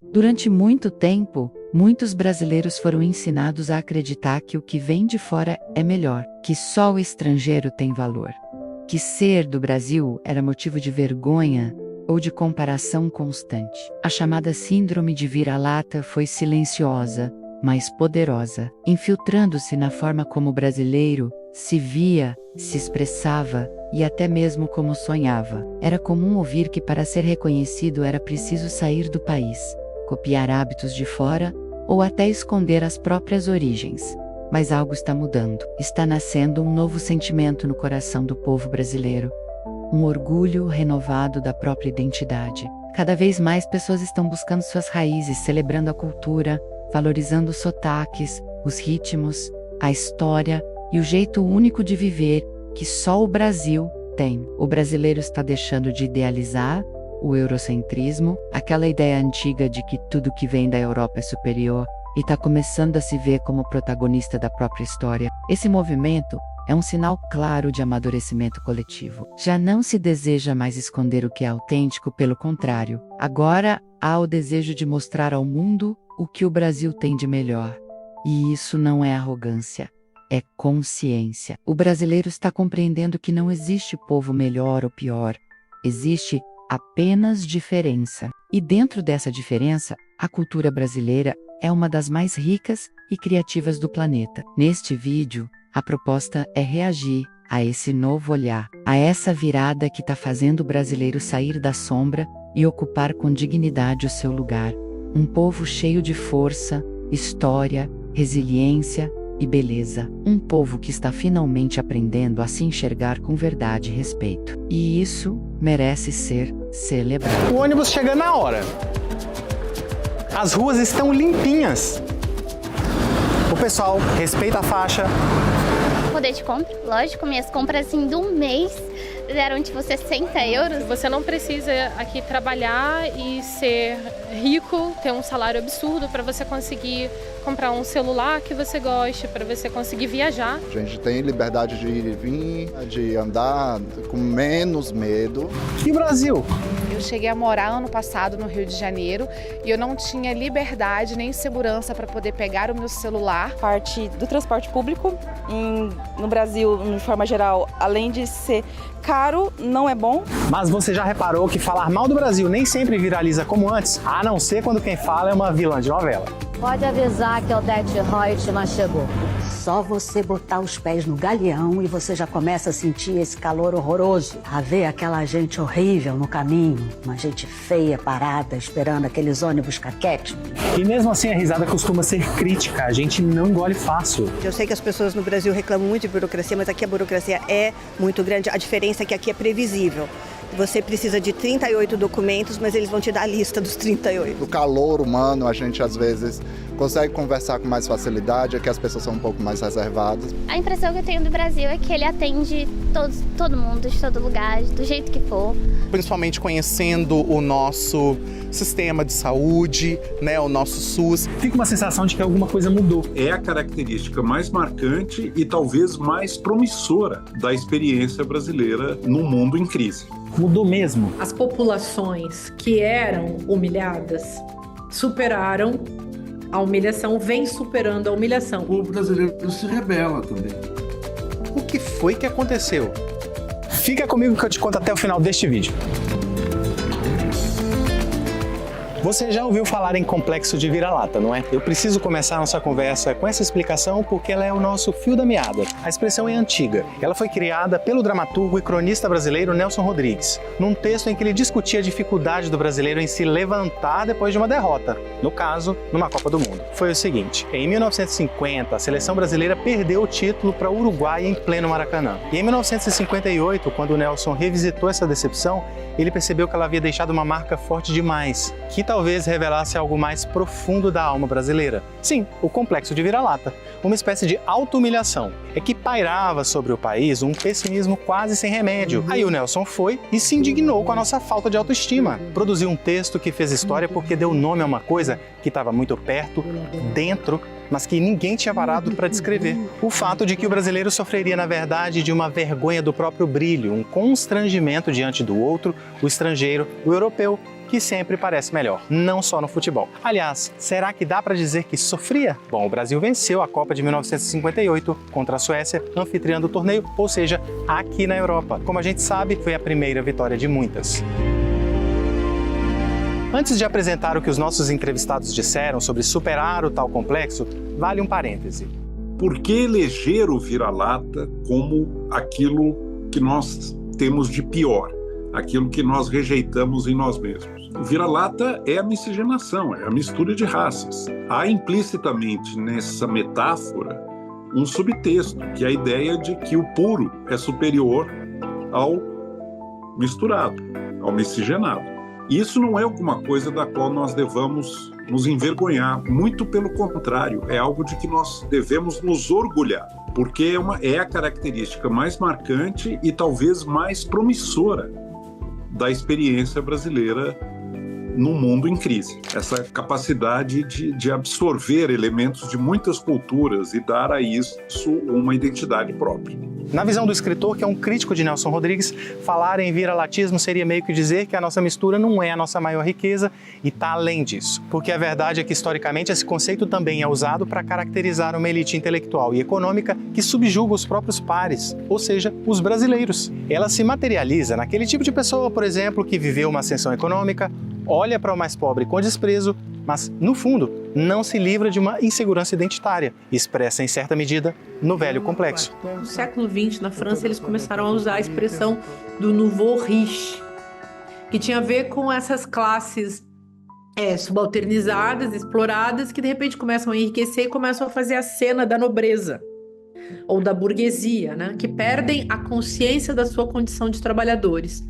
Durante muito tempo, muitos brasileiros foram ensinados a acreditar que o que vem de fora é melhor, que só o estrangeiro tem valor, que ser do Brasil era motivo de vergonha ou de comparação constante. A chamada síndrome de vira-lata foi silenciosa, mas poderosa, infiltrando-se na forma como o brasileiro se via, se expressava e até mesmo como sonhava. Era comum ouvir que para ser reconhecido era preciso sair do país, copiar hábitos de fora ou até esconder as próprias origens. Mas algo está mudando. Está nascendo um novo sentimento no coração do povo brasileiro. Um orgulho renovado da própria identidade. Cada vez mais pessoas estão buscando suas raízes, celebrando a cultura, valorizando os sotaques, os ritmos, a história e o jeito único de viver que só o Brasil tem. O brasileiro está deixando de idealizar o eurocentrismo, aquela ideia antiga de que tudo que vem da Europa é superior, e está começando a se ver como protagonista da própria história. Esse movimento é um sinal claro de amadurecimento coletivo. Já não se deseja mais esconder o que é autêntico, pelo contrário. Agora há o desejo de mostrar ao mundo o que o Brasil tem de melhor. E isso não é arrogância, é consciência. O brasileiro está compreendendo que não existe povo melhor ou pior. Existe apenas diferença. E dentro dessa diferença, a cultura brasileira é uma das mais ricas e criativas do planeta. Neste vídeo, a proposta é reagir a esse novo olhar, a essa virada que está fazendo o brasileiro sair da sombra e ocupar com dignidade o seu lugar. Um povo cheio de força, história, resiliência e beleza. Um povo que está finalmente aprendendo a se enxergar com verdade e respeito. E isso merece ser celebrado. O ônibus chega na hora. As ruas estão limpinhas. O pessoal respeita a faixa. Poder de compra, lógico, minhas compras assim de um mês deram tipo 60 euros. Você não precisa aqui trabalhar e ser rico, ter um salário absurdo para você conseguir comprar um celular que você goste, para você conseguir viajar. A gente tem liberdade de ir e vir, de andar com menos medo. E o Brasil? Eu cheguei a morar ano passado no Rio de Janeiro e eu não tinha liberdade nem segurança para poder pegar o meu celular. Parte do transporte público no Brasil, de forma geral, além de ser caro, não é bom. Mas você já reparou que falar mal do Brasil nem sempre viraliza como antes, a não ser quando quem fala é uma vilã de novela. Pode avisar que Odete Reutemann chegou. Só você botar os pés no galeão e você já começa a sentir esse calor horroroso. A ver aquela gente horrível no caminho, uma gente feia parada, esperando aqueles ônibus caquete. E mesmo assim a risada costuma ser crítica, a gente não engole fácil. Eu sei que as pessoas no Brasil reclamam muito de burocracia, mas aqui a burocracia é muito grande. A diferença é que aqui é previsível. Você precisa de 38 documentos, mas eles vão te dar a lista dos 38. Do calor humano, a gente às vezes consegue conversar com mais facilidade, é que as pessoas são um pouco mais reservadas. A impressão que eu tenho do Brasil é que ele atende todo mundo, de todo lugar, do jeito que for. Principalmente conhecendo o nosso sistema de saúde, né, o nosso SUS. Fica uma sensação de que alguma coisa mudou. É a característica mais marcante e talvez mais promissora da experiência brasileira no mundo em crise. Mudou mesmo. As populações que eram humilhadas superaram a humilhação, vem superando a humilhação. O povo brasileiro se rebela também. O que foi que aconteceu? Fica comigo que eu te conto até o final deste vídeo. Você já ouviu falar em complexo de vira-lata, não é? Eu preciso começar a nossa conversa com essa explicação porque ela é o nosso fio da meada. A expressão é antiga. Ela foi criada pelo dramaturgo e cronista brasileiro Nelson Rodrigues, num texto em que ele discutia a dificuldade do brasileiro em se levantar depois de uma derrota, no caso, numa Copa do Mundo. Foi o seguinte: em 1950, a seleção brasileira perdeu o título para o Uruguai em pleno Maracanã. E em 1958, quando o Nelson revisitou essa decepção, ele percebeu que ela havia deixado uma marca forte demais, que talvez revelasse algo mais profundo da alma brasileira. Sim, o complexo de vira-lata, uma espécie de auto-humilhação. É que pairava sobre o país um pessimismo quase sem remédio. Aí o Nelson foi e se indignou com a nossa falta de autoestima. Produziu um texto que fez história porque deu nome a uma coisa que estava muito perto, dentro, mas que ninguém tinha parado para descrever. O fato de que o brasileiro sofreria, na verdade, de uma vergonha do próprio brilho, um constrangimento diante do outro, o estrangeiro, o europeu, que sempre parece melhor, não só no futebol. Aliás, será que dá para dizer que sofria? Bom, o Brasil venceu a Copa de 1958 contra a Suécia, anfitriã do torneio, ou seja, aqui na Europa. Como a gente sabe, foi a primeira vitória de muitas. Antes de apresentar o que os nossos entrevistados disseram sobre superar o tal complexo, vale um parêntese. Por que eleger o vira-lata como aquilo que nós temos de pior, aquilo que nós rejeitamos em nós mesmos? O vira-lata é a miscigenação, é a mistura de raças. Há implicitamente nessa metáfora um subtexto, que é a ideia de que o puro é superior ao misturado, ao miscigenado. Isso não é alguma coisa da qual nós devamos nos envergonhar, muito pelo contrário, é algo de que nós devemos nos orgulhar, porque é a característica mais marcante e talvez mais promissora da experiência brasileira no mundo em crise. Essa capacidade de absorver elementos de muitas culturas e dar a isso uma identidade própria. Na visão do escritor, que é um crítico de Nelson Rodrigues, falar em vira-latismo seria meio que dizer que a nossa mistura não é a nossa maior riqueza e está além disso. Porque a verdade é que, historicamente, esse conceito também é usado para caracterizar uma elite intelectual e econômica que subjuga os próprios pares, ou seja, os brasileiros. Ela se materializa naquele tipo de pessoa, por exemplo, que viveu uma ascensão econômica, olha para o mais pobre com desprezo, mas, no fundo, não se livra de uma insegurança identitária, expressa em certa medida no velho complexo. No século XX, na França, eles começaram a usar a expressão do nouveau riche, que tinha a ver com essas classes subalternizadas, exploradas, que de repente começam a enriquecer e começam a fazer a cena da nobreza ou da burguesia, né? Que perdem a consciência da sua condição de trabalhadores.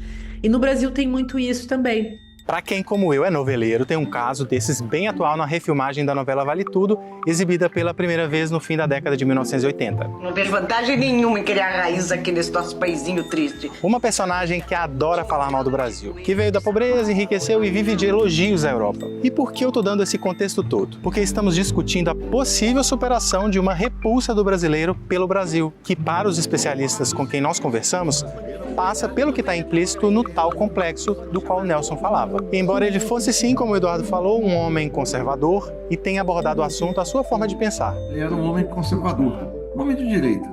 E no Brasil tem muito isso também. Para quem, como eu, é noveleiro, tem um caso desses bem atual na refilmagem da novela Vale Tudo, exibida pela primeira vez no fim da década de 1980. Não vejo vantagem nenhuma em criar raiz aqui nesse nosso paizinho triste. Uma personagem que adora falar mal do Brasil, que veio da pobreza, enriqueceu e vive de elogios à Europa. E por que eu tô dando esse contexto todo? Porque estamos discutindo a possível superação de uma repulsa do brasileiro pelo Brasil, que para os especialistas com quem nós conversamos, passa pelo que está implícito no tal complexo do qual Nelson falava. Embora ele fosse, sim, como o Eduardo falou, um homem conservador e tenha abordado o assunto à sua forma de pensar. Ele era um homem conservador, um homem de direita,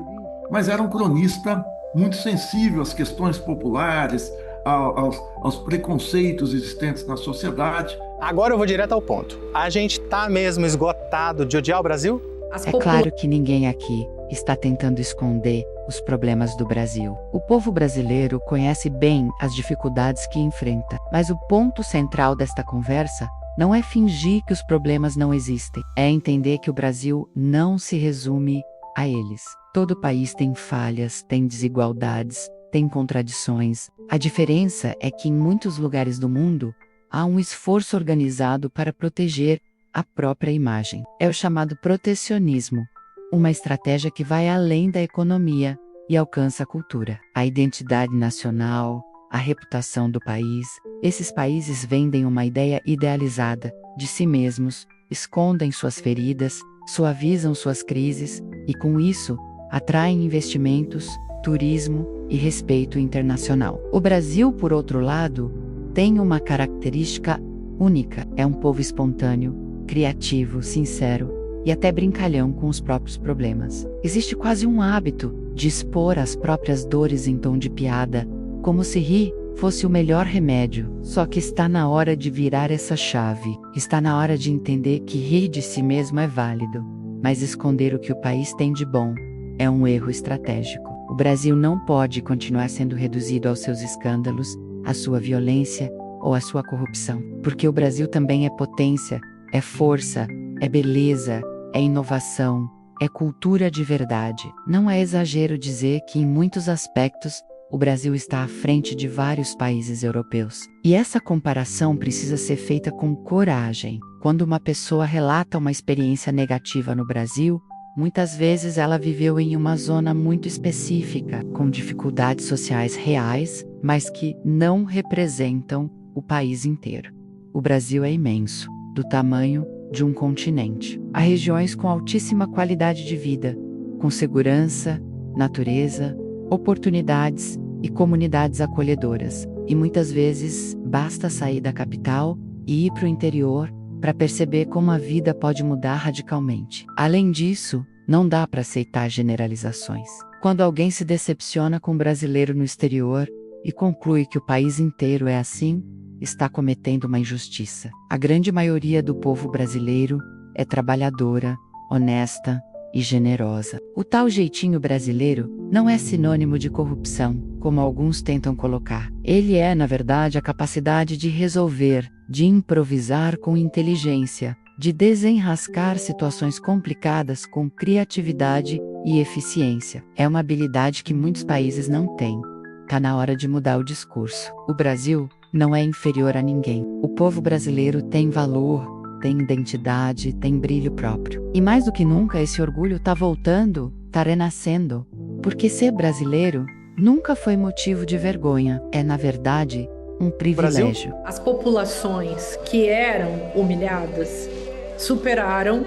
mas era um cronista muito sensível às questões populares, aos preconceitos existentes na sociedade. Agora eu vou direto ao ponto. A gente está mesmo esgotado de odiar o Brasil? É claro que ninguém aqui está tentando esconder os problemas do Brasil. O povo brasileiro conhece bem as dificuldades que enfrenta, mas o ponto central desta conversa não é fingir que os problemas não existem, é entender que o Brasil não se resume a eles. Todo país tem falhas, tem desigualdades, tem contradições. A diferença é que em muitos lugares do mundo há um esforço organizado para proteger a própria imagem. É o chamado protecionismo. Uma estratégia que vai além da economia e alcança a cultura, a identidade nacional, a reputação do país. Esses países vendem uma ideia idealizada de si mesmos, escondem suas feridas, suavizam suas crises e, com isso, atraem investimentos, turismo e respeito internacional. O Brasil, por outro lado, tem uma característica única. É um povo espontâneo, criativo, sincero e até brincalhão com os próprios problemas. Existe quase um hábito de expor as próprias dores em tom de piada, como se rir fosse o melhor remédio. Só que está na hora de virar essa chave. Está na hora de entender que rir de si mesmo é válido, mas esconder o que o país tem de bom é um erro estratégico. O Brasil não pode continuar sendo reduzido aos seus escândalos, à sua violência ou à sua corrupção, porque o Brasil também é potência, é força, é beleza, é inovação, é cultura de verdade. Não é exagero dizer que, em muitos aspectos, o Brasil está à frente de vários países europeus. E essa comparação precisa ser feita com coragem. Quando uma pessoa relata uma experiência negativa no Brasil, muitas vezes ela viveu em uma zona muito específica, com dificuldades sociais reais, mas que não representam o país inteiro. O Brasil é imenso, do tamanho de um continente. Há regiões com altíssima qualidade de vida, com segurança, natureza, oportunidades e comunidades acolhedoras. E muitas vezes basta sair da capital e ir para o interior para perceber como a vida pode mudar radicalmente. Além disso, não dá para aceitar generalizações. Quando alguém se decepciona com um brasileiro no exterior e conclui que o país inteiro é assim, está cometendo uma injustiça. A grande maioria do povo brasileiro é trabalhadora, honesta e generosa. O tal jeitinho brasileiro não é sinônimo de corrupção, como alguns tentam colocar. Ele é, na verdade, a capacidade de resolver, de improvisar com inteligência, de desenrascar situações complicadas com criatividade e eficiência. É uma habilidade que muitos países não têm. Tá na hora de mudar o discurso. O Brasil não é inferior a ninguém. O povo brasileiro tem valor, tem identidade, tem brilho próprio. E mais do que nunca esse orgulho tá voltando, tá renascendo. Porque ser brasileiro nunca foi motivo de vergonha. É, na verdade, um privilégio. As populações que eram humilhadas superaram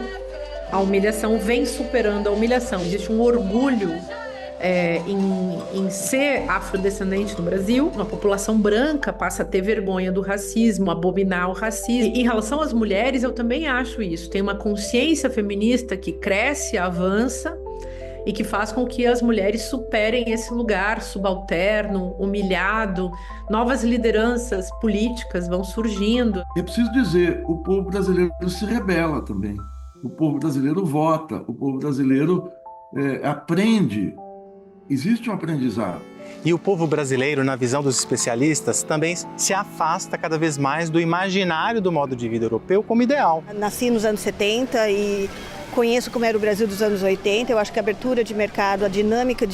a humilhação, vem superando a humilhação. Existe um orgulho em ser afrodescendente no Brasil. Uma população branca passa a ter vergonha do racismo, abominar o racismo. E em relação às mulheres, eu também acho isso. Tem uma consciência feminista que cresce, avança e que faz com que as mulheres superem esse lugar subalterno, humilhado. Novas lideranças políticas vão surgindo. É preciso dizer, o povo brasileiro se rebela também. O povo brasileiro vota, o povo brasileiro aprende. Existe um aprendizado. E o povo brasileiro, na visão dos especialistas, também se afasta cada vez mais do imaginário do modo de vida europeu como ideal. Nasci nos anos 70 e conheço como era o Brasil dos anos 80. Eu acho que a abertura de mercado, a dinâmica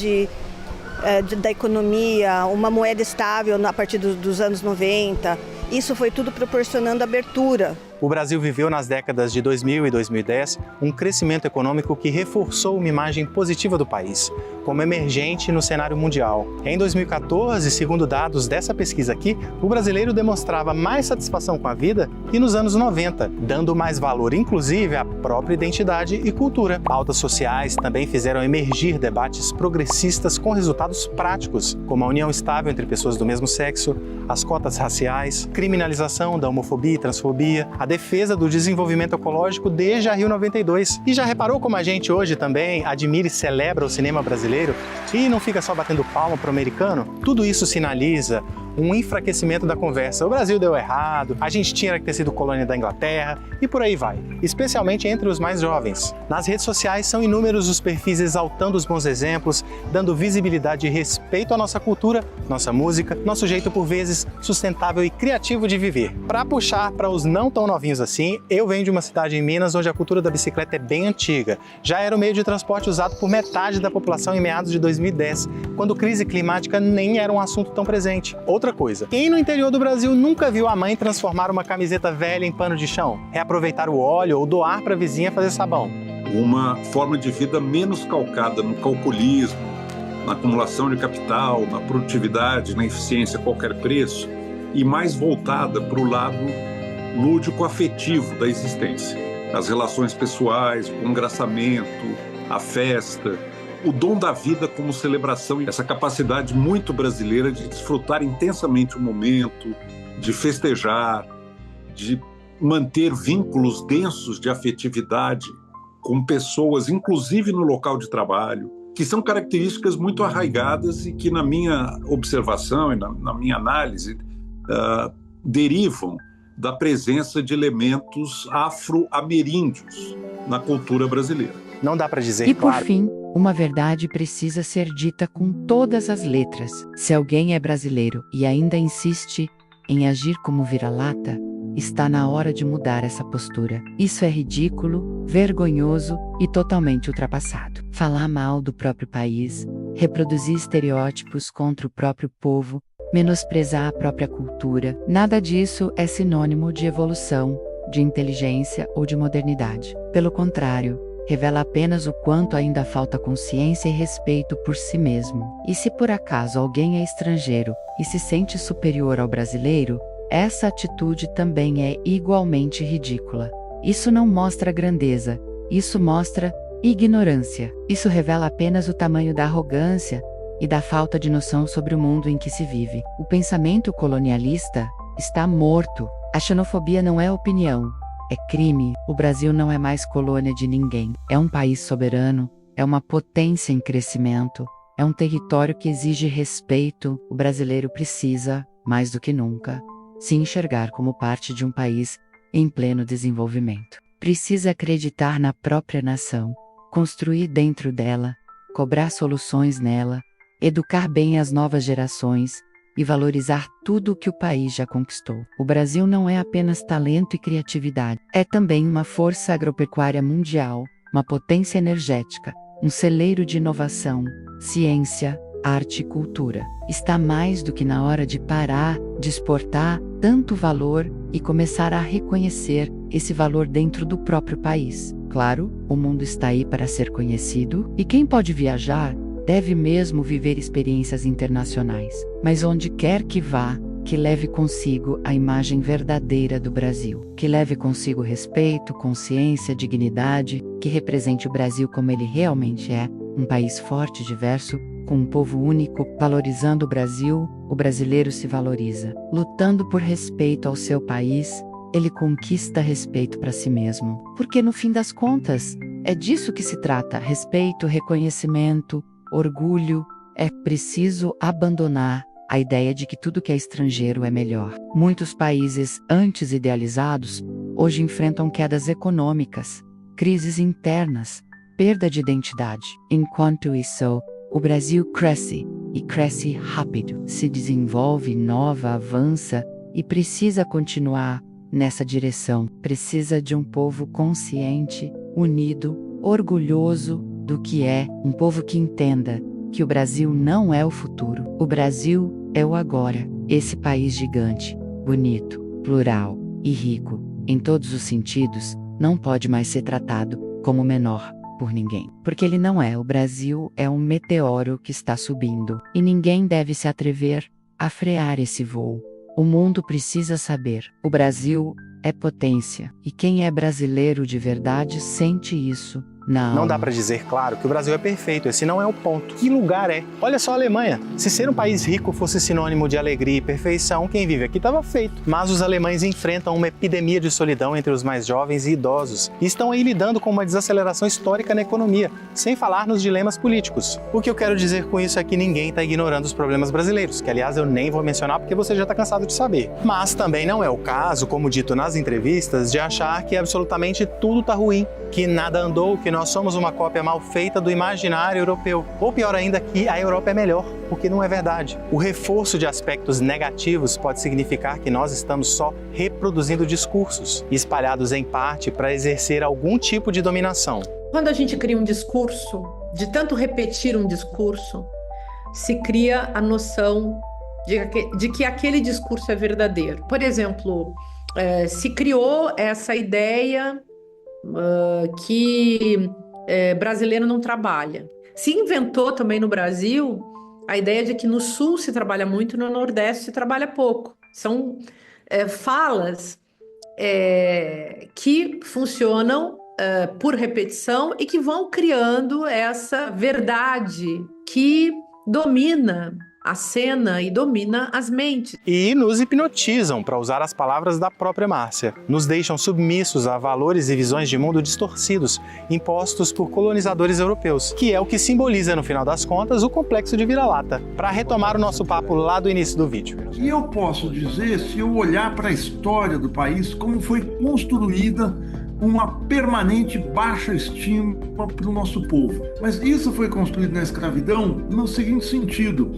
da economia, uma moeda estável a partir dos anos 90, isso foi tudo proporcionando abertura. O Brasil viveu nas décadas de 2000 e 2010 um crescimento econômico que reforçou uma imagem positiva do país, como emergente no cenário mundial. Em 2014, segundo dados dessa pesquisa aqui, o brasileiro demonstrava mais satisfação com a vida que nos anos 90, dando mais valor, inclusive, à própria identidade e cultura. Pautas sociais também fizeram emergir debates progressistas com resultados práticos, como a união estável entre pessoas do mesmo sexo, as cotas raciais, criminalização da homofobia e transfobia, a defesa do desenvolvimento ecológico desde a Rio 92. E já reparou como a gente hoje também admira e celebra o cinema brasileiro e não fica só batendo palma pro americano? Tudo isso sinaliza um enfraquecimento da conversa. O Brasil deu errado, a gente tinha que ter sido colônia da Inglaterra e por aí vai, especialmente entre os mais jovens. Nas redes sociais são inúmeros os perfis exaltando os bons exemplos, dando visibilidade e respeito à nossa cultura, nossa música, nosso jeito por vezes sustentável e criativo de viver. Para puxar para os não tão novinhos assim, eu venho de uma cidade em Minas onde a cultura da bicicleta é bem antiga. Já era o meio de transporte usado por metade da população em meados de 2010, quando crise climática nem era um assunto tão presente. Outra coisa, quem no interior do Brasil nunca viu a mãe transformar uma camiseta velha em pano de chão, reaproveitar o óleo ou doar para a vizinha fazer sabão? Uma forma de vida menos calcada no calculismo, na acumulação de capital, na produtividade, na eficiência a qualquer preço, e mais voltada para o lado lúdico afetivo da existência. As relações pessoais, o engraçamento, a festa, o dom da vida como celebração, essa capacidade muito brasileira de desfrutar intensamente o momento, de festejar, de manter vínculos densos de afetividade com pessoas, inclusive no local de trabalho, que são características muito arraigadas e que, na minha observação e na minha análise, derivam da presença de elementos afro-ameríndios na cultura brasileira. Não dá para dizer, E por fim, uma verdade precisa ser dita com todas as letras. Se alguém é brasileiro e ainda insiste em agir como vira-lata, está na hora de mudar essa postura. Isso é ridículo, vergonhoso e totalmente ultrapassado. Falar mal do próprio país, reproduzir estereótipos contra o próprio povo, menosprezar a própria cultura, nada disso é sinônimo de evolução, de inteligência ou de modernidade. Pelo contrário, revela apenas o quanto ainda falta consciência e respeito por si mesmo. E se por acaso alguém é estrangeiro e se sente superior ao brasileiro, essa atitude também é igualmente ridícula. Isso não mostra grandeza, isso mostra ignorância. Isso revela apenas o tamanho da arrogância e da falta de noção sobre o mundo em que se vive. O pensamento colonialista está morto. A xenofobia não é opinião, é crime. O Brasil não é mais colônia de ninguém. É um país soberano, é uma potência em crescimento, é um território que exige respeito. O brasileiro precisa, mais do que nunca, se enxergar como parte de um país em pleno desenvolvimento. Precisa acreditar na própria nação, construir dentro dela, cobrar soluções nela, educar bem as novas gerações e valorizar tudo o que o país já conquistou. O Brasil não é apenas talento e criatividade, é também uma força agropecuária mundial, uma potência energética, um celeiro de inovação, ciência, arte e cultura. Está mais do que na hora de parar de exportar tanto valor e começar a reconhecer esse valor dentro do próprio país. Claro, o mundo está aí para ser conhecido, e quem pode viajar deve mesmo viver experiências internacionais. Mas onde quer que vá, que leve consigo a imagem verdadeira do Brasil, que leve consigo respeito, consciência, dignidade, que represente o Brasil como ele realmente é, um país forte e diverso, com um povo único. Valorizando o Brasil, o brasileiro se valoriza. Lutando por respeito ao seu país, ele conquista respeito para si mesmo. Porque no fim das contas, é disso que se trata: respeito, reconhecimento, orgulho. É preciso abandonar a ideia de que tudo que é estrangeiro é melhor. Muitos países antes idealizados hoje enfrentam quedas econômicas, crises internas, perda de identidade. Enquanto isso, o Brasil cresce, e cresce rápido, se desenvolve, inova, avança e precisa continuar nessa direção. Precisa de um povo consciente, unido, orgulhoso do que é, um povo que entenda que o Brasil não é o futuro. O Brasil é o agora. Esse país gigante, bonito, plural e rico, em todos os sentidos, não pode mais ser tratado como menor por ninguém. Porque ele não é. O Brasil é um meteoro que está subindo, e ninguém deve se atrever a frear esse voo. O mundo precisa saber: o Brasil é potência, e quem é brasileiro de verdade sente isso. Não dá para dizer, claro, que o Brasil é perfeito, esse não é o ponto. Que lugar é? Olha só a Alemanha. Se ser um país rico fosse sinônimo de alegria e perfeição, quem vive aqui estava feito. Mas os alemães enfrentam uma epidemia de solidão entre os mais jovens e idosos, e estão aí lidando com uma desaceleração histórica na economia, sem falar nos dilemas políticos. O que eu quero dizer com isso é que ninguém está ignorando os problemas brasileiros, que aliás eu nem vou mencionar porque você já está cansado de saber. Mas também não é o caso, como dito nas entrevistas, de achar que absolutamente tudo está ruim, que nada andou, que nós somos uma cópia mal feita do imaginário europeu. Ou pior ainda, que a Europa é melhor, porque não é verdade. O reforço de aspectos negativos pode significar que nós estamos só reproduzindo discursos, espalhados em parte para exercer algum tipo de dominação. Quando a gente cria um discurso, de tanto repetir um discurso, se cria a noção de que aquele discurso é verdadeiro. Por exemplo, se criou essa ideia que brasileiro não trabalha. Se inventou também no Brasil a ideia de que no Sul se trabalha muito e no Nordeste se trabalha pouco. São falas que funcionam por repetição e que vão criando essa verdade que domina a cena e domina as mentes. E nos hipnotizam, para usar as palavras da própria Márcia. Nos deixam submissos a valores e visões de mundo distorcidos, impostos por colonizadores europeus, que é o que simboliza, no final das contas, o complexo de vira-lata. Para retomar o nosso papo lá do início do vídeo. E eu posso dizer, se eu olhar para a história do país, como foi construída uma permanente baixa estima para o nosso povo. Mas isso foi construído na escravidão no seguinte sentido: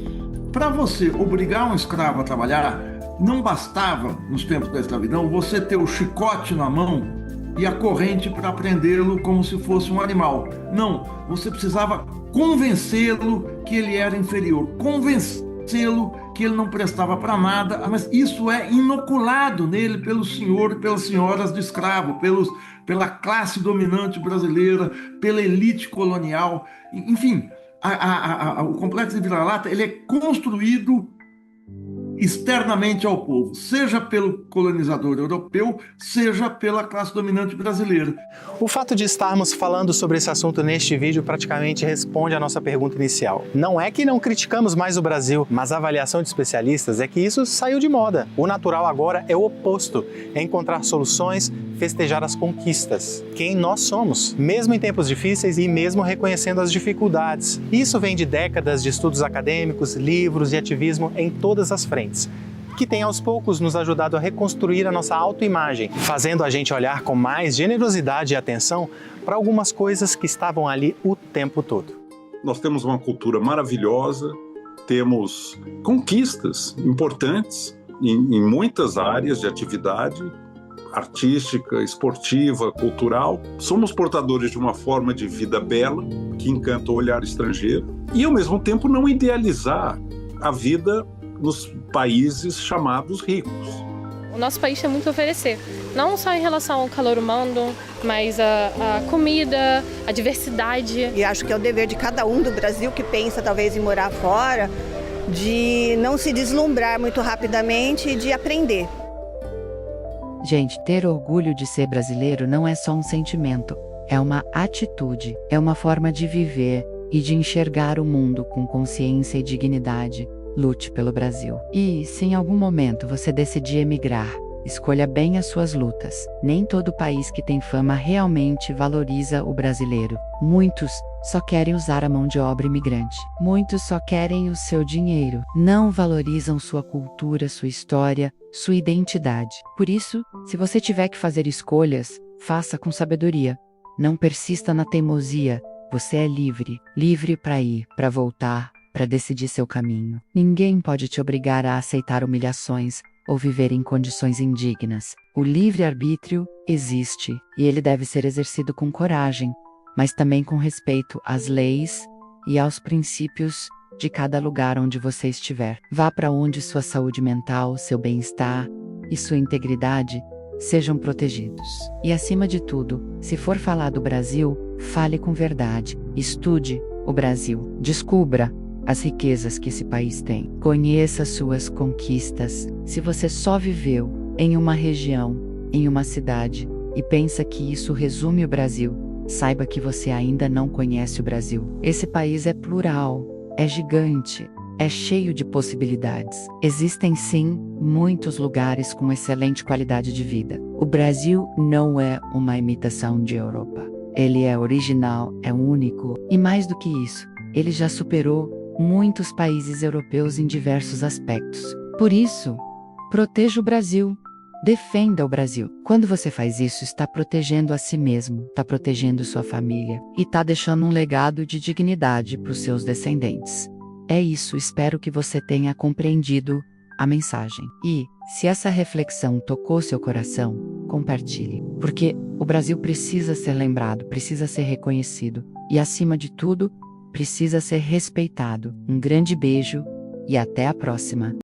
para você obrigar um escravo a trabalhar, não bastava, nos tempos da escravidão, você ter o chicote na mão e a corrente para prendê-lo como se fosse um animal. Não, você precisava convencê-lo que ele era inferior, convencê-lo que ele não prestava para nada, mas isso é inoculado nele pelo senhor e pelas senhoras de escravo, pela classe dominante brasileira, pela elite colonial, enfim. O complexo de vira-lata ele é construído externamente ao povo, seja pelo colonizador europeu, seja pela classe dominante brasileira. O fato de estarmos falando sobre esse assunto neste vídeo praticamente responde à nossa pergunta inicial. Não é que não criticamos mais o Brasil, mas a avaliação de especialistas é que isso saiu de moda. O natural agora é o oposto, é encontrar soluções, festejar as conquistas. Quem nós somos, mesmo em tempos difíceis e mesmo reconhecendo as dificuldades. Isso vem de décadas de estudos acadêmicos, livros e ativismo em todas as frentes, que tem aos poucos nos ajudado a reconstruir a nossa autoimagem, fazendo a gente olhar com mais generosidade e atenção para algumas coisas que estavam ali o tempo todo. Nós temos uma cultura maravilhosa, temos conquistas importantes em muitas áreas de atividade, artística, esportiva, cultural. Somos portadores de uma forma de vida bela, que encanta o olhar estrangeiro, e ao mesmo tempo não idealizar a vida nos países chamados ricos. O nosso país tem muito a oferecer, não só em relação ao calor humano, mas a comida, a diversidade. E acho que é o dever de cada um do Brasil que pensa talvez em morar fora, de não se deslumbrar muito rapidamente e de aprender. Gente, ter orgulho de ser brasileiro não é só um sentimento, é uma atitude, é uma forma de viver e de enxergar o mundo com consciência e dignidade. Lute pelo Brasil. E, se em algum momento você decidir emigrar, escolha bem as suas lutas. Nem todo país que tem fama realmente valoriza o brasileiro. Muitos só querem usar a mão de obra imigrante. Muitos só querem o seu dinheiro. Não valorizam sua cultura, sua história, sua identidade. Por isso, se você tiver que fazer escolhas, faça com sabedoria. Não persista na teimosia. Você é livre. Livre para ir, para voltar, para decidir seu caminho. Ninguém pode te obrigar a aceitar humilhações ou viver em condições indignas. O livre-arbítrio existe e ele deve ser exercido com coragem, mas também com respeito às leis e aos princípios de cada lugar onde você estiver. Vá para onde sua saúde mental, seu bem-estar e sua integridade sejam protegidos. E acima de tudo, se for falar do Brasil, fale com verdade. Estude o Brasil. Descubra as riquezas que esse país tem. Conheça suas conquistas. Se você só viveu em uma região, em uma cidade, e pensa que isso resume o Brasil, saiba que você ainda não conhece o Brasil. Esse país é plural, é gigante, é cheio de possibilidades. Existem sim muitos lugares com excelente qualidade de vida. O Brasil não é uma imitação de Europa. Ele é original, é único, e mais do que isso, ele já superou muitos países europeus em diversos aspectos. Por isso, proteja o Brasil. Defenda o Brasil. Quando você faz isso, está protegendo a si mesmo, está protegendo sua família e está deixando um legado de dignidade para os seus descendentes. É isso, espero que você tenha compreendido a mensagem. E, se essa reflexão tocou seu coração, compartilhe. Porque o Brasil precisa ser lembrado, precisa ser reconhecido e, acima de tudo, precisa ser respeitado. Um grande beijo e até a próxima.